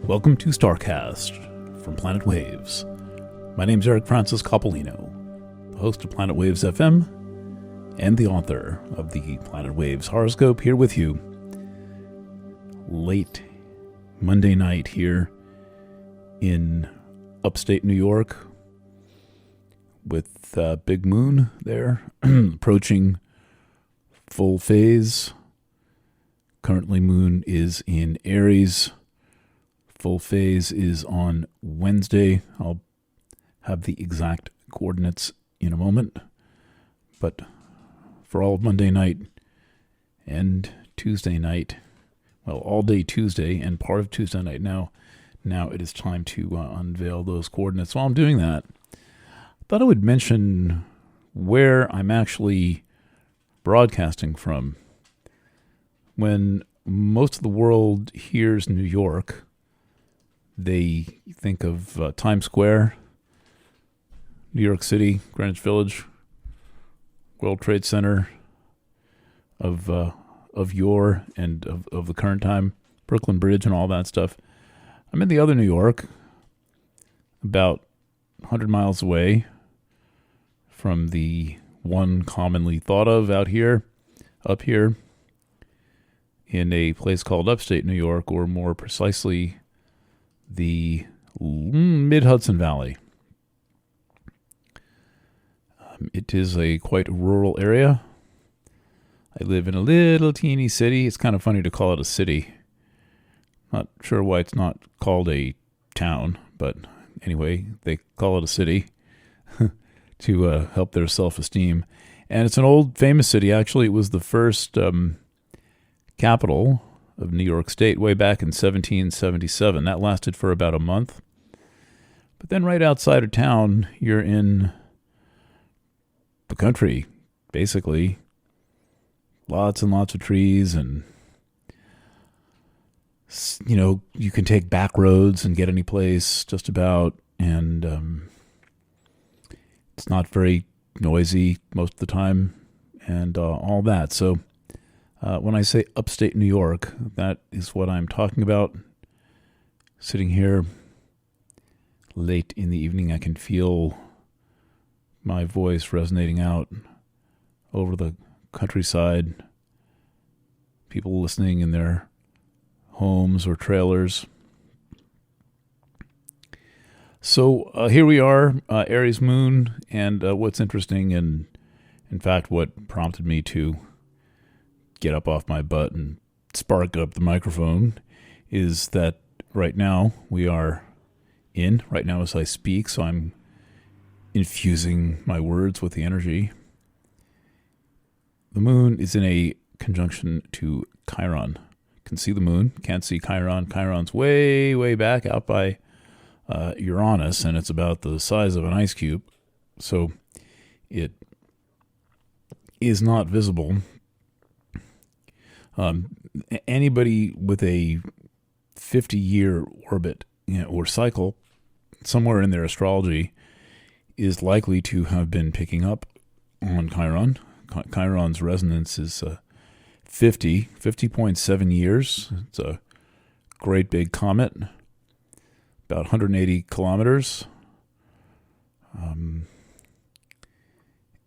Welcome to STARCAST from Planet Waves. My name's Eric Francis Coppolino, the host of Planet Waves FM and the author of the Planet Waves horoscope, here with you late Monday night here in upstate New York with big moon there approaching full phase. Currently moon is in Aries. Full phase is on Wednesday. I'll have the exact coordinates in a moment. But for all of Monday night and Tuesday night, well, all day Tuesday and part of Tuesday night now it is time to unveil those coordinates. While I'm doing that, I thought I would mention where I'm actually broadcasting from. When most of the world hears New York, they think of Times Square, New York City, Greenwich Village, World Trade Center of yore and of the current time, Brooklyn Bridge and all that stuff. I'm in the other New York, about 100 miles away from the one commonly thought of up here, in a place called upstate New York, or more precisely, the mid-Hudson Valley. It is a quite rural area. I live in a little teeny city. It's kind of funny to call it a city. Not sure why it's not called a town, but anyway, they call it a city to help their self-esteem. And it's an old, famous city. Actually, it was the first capital of New York State way back in 1777. That lasted for about a month. But then right outside of town, you're in the country, basically. Lots and lots of trees, and you can take back roads and get any place just about, and it's not very noisy most of the time, and all that. So when I say upstate New York, that is what I'm talking about. Sitting here late in the evening, I can feel my voice resonating out over the countryside. People listening in their homes or trailers. So here we are, Aries moon, and what's interesting, and in fact what prompted me to get up off my butt and spark up the microphone, is that right now as I speak, so I'm infusing my words with the energy. The moon is in a conjunction to Chiron. You can see the moon, can't see Chiron. Chiron's way, way back out by Uranus, and it's about the size of an ice cube, so it is not visible. Anybody with a 50-year orbit, or cycle somewhere in their astrology is likely to have been picking up on Chiron. Chiron's resonance is 50.7 years. It's a great big comet, about 180 kilometers.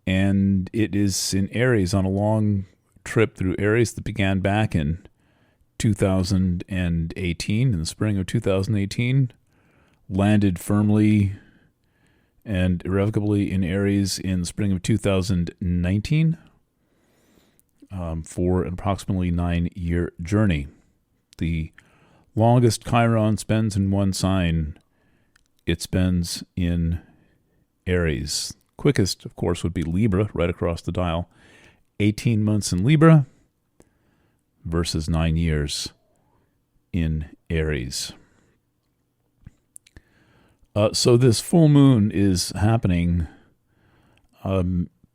And it is in Aries on a long trip through Aries that began back in 2018, in the spring of 2018, landed firmly and irrevocably in Aries in the spring of 2019 for an approximately 9-year journey. The longest Chiron spends in one sign, it spends in Aries. Quickest, of course, would be Libra, right across the dial. 18 months in Libra versus 9 years in Aries. So this full moon is happening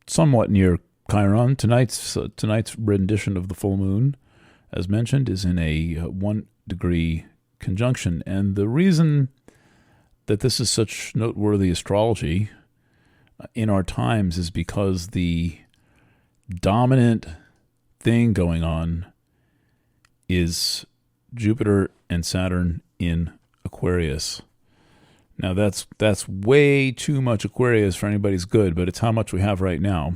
somewhat near Chiron. Tonight's rendition of the full moon, as mentioned, is in a 1-degree conjunction. And the reason that this is such noteworthy astrology in our times is because the dominant thing going on is Jupiter and Saturn in Aquarius. Now that's way too much Aquarius for anybody's good, but it's how much we have right now.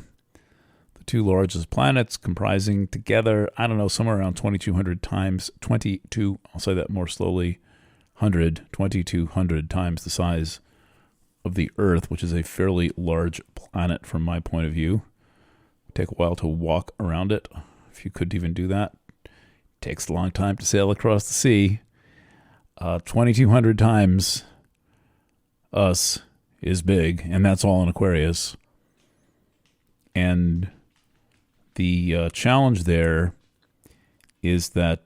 The two largest planets comprising together, I don't know, somewhere around 2,200 times, I'll say that more slowly, 2,200 times the size of the Earth, which is a fairly large planet from my point of view. It'd take a while to walk around it, if you could even do that. It takes a long time to sail across the sea. 2,200 times us is big, and that's all in Aquarius. And the challenge there is that,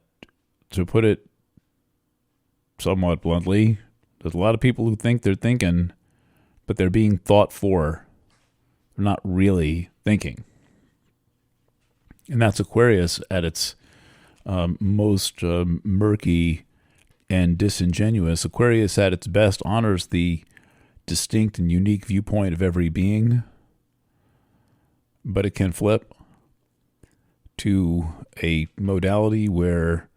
to put it somewhat bluntly, there's a lot of people who think they're thinking, but they're being thought for. They're not really thinking. And that's Aquarius at its most murky and disingenuous. Aquarius at its best honors the distinct and unique viewpoint of every being, but it can flip to a modality where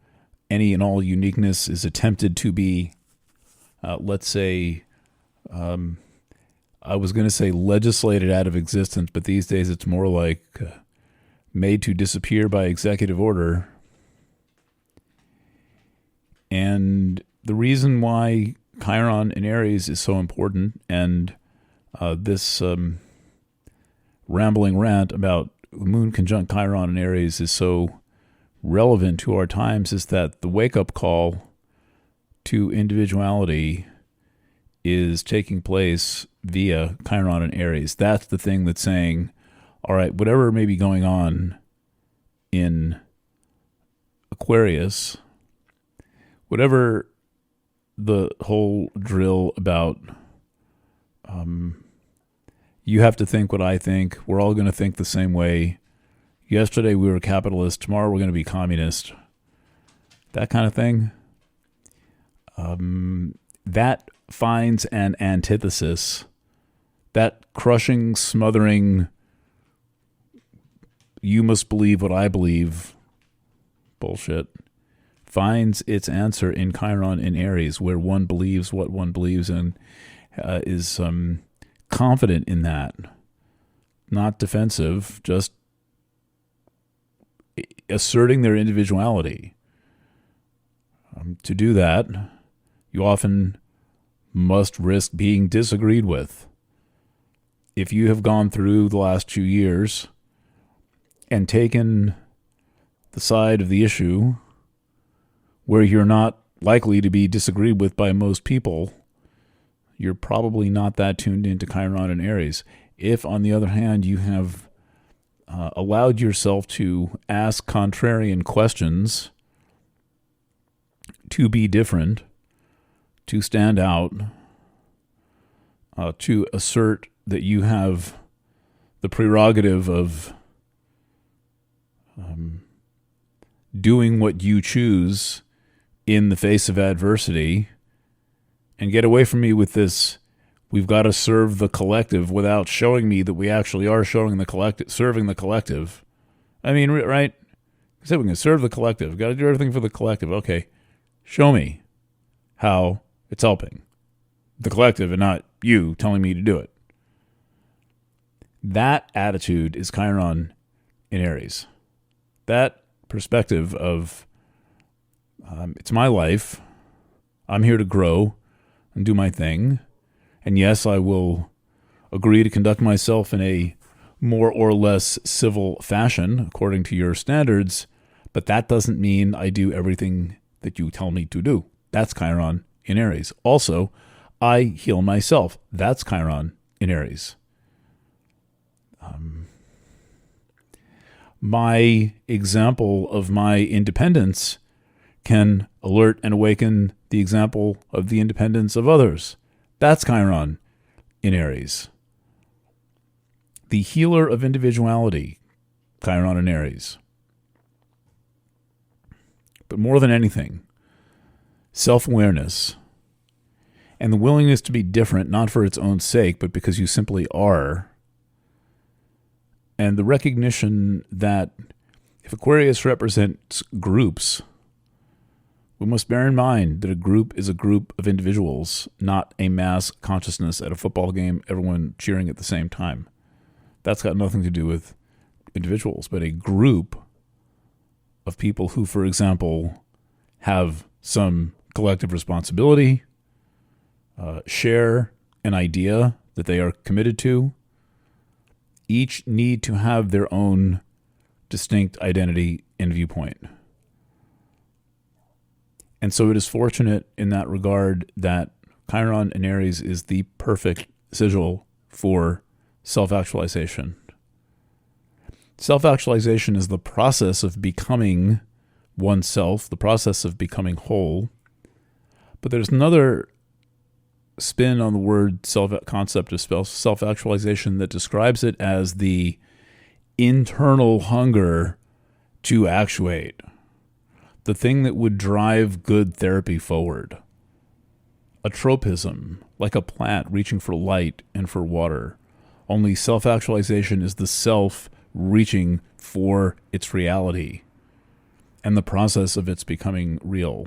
any and all uniqueness is attempted to be, let's say, I was going to say legislated out of existence, but these days it's more like made to disappear by executive order. And the reason why Chiron in Aries is so important, and this rambling rant about the moon conjunct Chiron in Aries is so relevant to our times, is that the wake-up call to individuality is taking place via Chiron in Aries. That's the thing that's saying, all right, whatever may be going on in Aquarius, whatever the whole drill about you have to think what I think, we're all going to think the same way. Yesterday we were capitalist, tomorrow we're going to be communist. That kind of thing. That finds an antithesis. That crushing, smothering, you must believe what I believe bullshit finds its answer in Chiron in Aries, where one believes what one believes and is confident in that. Not defensive, just asserting their individuality. To do that, you often must risk being disagreed with. If you have gone through the last 2 years and taken the side of the issue where you're not likely to be disagreed with by most people, you're probably not that tuned into Chiron and Aries. If, on the other hand, you have allowed yourself to ask contrarian questions, to be different, to stand out, to assert that you have the prerogative of doing what you choose in the face of adversity, and get away from me with this, we've got to serve the collective, without showing me that we actually are showing the collective, serving the collective. I mean, right? I said we can serve the collective. We've got to do everything for the collective. Okay, show me how it's helping the collective and not you telling me to do it. That attitude is Chiron in Aries. That perspective of it's my life, I'm here to grow and do my thing, and yes, I will agree to conduct myself in a more or less civil fashion according to your standards, but that doesn't mean I do everything that you tell me to do. That's Chiron in Aries. Also, I heal myself. That's Chiron in Aries. My example of my independence can alert and awaken the example of the independence of others. That's Chiron in Aries. The healer of individuality, Chiron in Aries. But more than anything, self-awareness and the willingness to be different, not for its own sake, but because you simply are. And the recognition that if Aquarius represents groups, We must bear in mind that a group is a group of individuals, not a mass consciousness at a football game, everyone cheering at the same time. That's got nothing to do with individuals, but a group of people who, for example, have some collective responsibility, share an idea that they are committed to, each need to have their own distinct identity and viewpoint. And so it is fortunate in that regard that Chiron in Aries is the perfect sigil for self-actualization. Self-actualization is the process of becoming oneself, the process of becoming whole. But there's another spin on the word concept of self-actualization that describes it as the internal hunger to actuate, the thing that would drive good therapy forward. A tropism, like a plant reaching for light and for water. Only self-actualization is the self reaching for its reality and the process of its becoming real.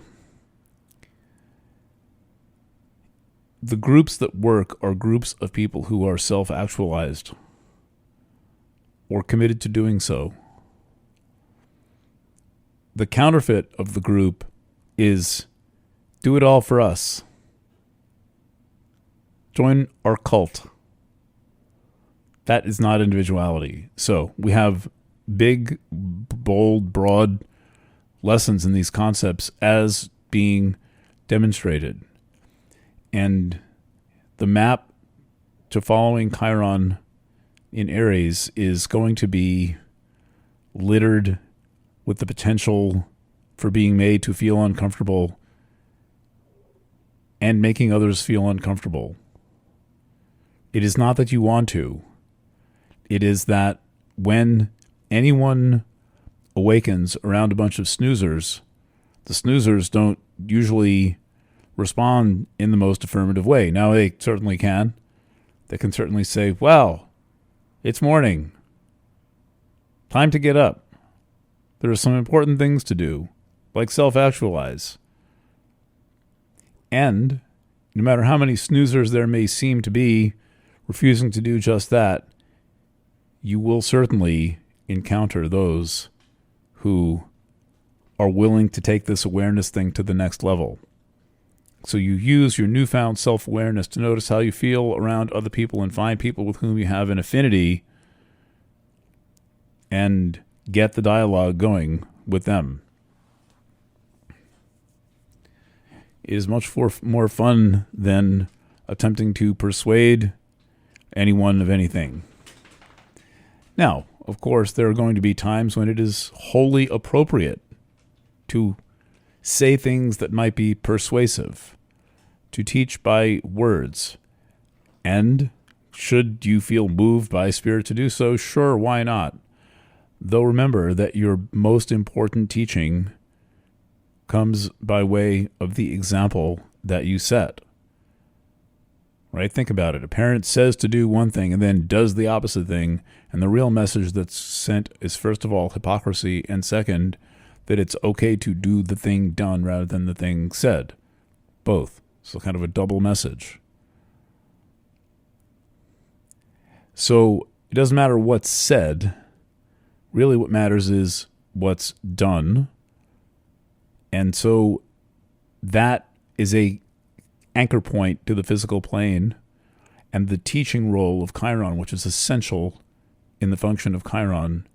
The groups that work are groups of people who are self-actualized or committed to doing so. The counterfeit of the group is do it all for us. Join our cult. That is not individuality. So we have big, bold, broad lessons in these concepts as being demonstrated. And the map to following Chiron in Aries is going to be littered with the potential for being made to feel uncomfortable and making others feel uncomfortable. It is not that you want to. It is that when anyone awakens around a bunch of snoozers, the snoozers don't usually respond in the most affirmative way. Now, they certainly can. They can certainly say, well, it's morning. Time to get up. There are some important things to do, like self-actualize. And no matter how many snoozers there may seem to be refusing to do just that, you will certainly encounter those who are willing to take this awareness thing to the next level. So you use your newfound self-awareness to notice how you feel around other people and find people with whom you have an affinity and get the dialogue going with them. It is much more fun than attempting to persuade anyone of anything. Now, of course, there are going to be times when it is wholly appropriate to say things that might be persuasive, to teach by words. And should you feel moved by spirit to do so, sure, why not? Though remember that your most important teaching comes by way of the example that you set. Right? Think about it. A parent says to do one thing and then does the opposite thing, and the real message that's sent is, first of all, hypocrisy, and second, that it's okay to do the thing done rather than the thing said. Both. So kind of a double message. So it doesn't matter what's said. Really what matters is what's done. And so that is a anchor point to the physical plane, and the teaching role of Chiron, which is essential in the function of Chiron,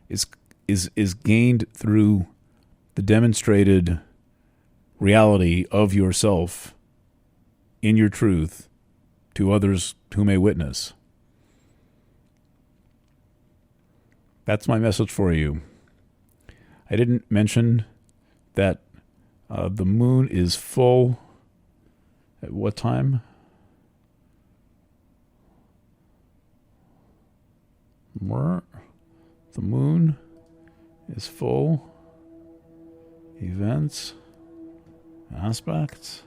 is gained through the demonstrated reality of yourself in your truth to others who may witness. That's my message for you. I didn't mention that the moon is full at what time? The moon is full. Events, aspects,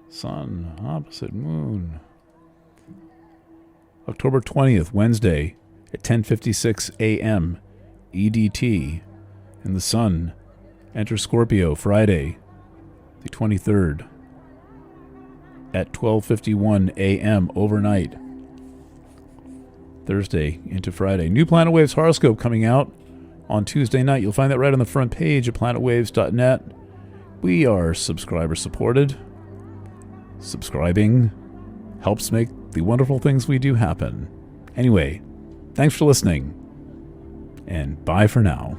sun, opposite moon. October 20th, Wednesday at 10:56 a.m. EDT, and the sun enters Scorpio Friday the 23rd, at 12:51 a.m. overnight, Thursday into Friday. New Planet Waves horoscope coming out on Tuesday night. You'll find that right on the front page at planetwaves.net. We are subscriber supported. Subscribing helps make the wonderful things we do happen. Anyway, thanks for listening, and bye for now.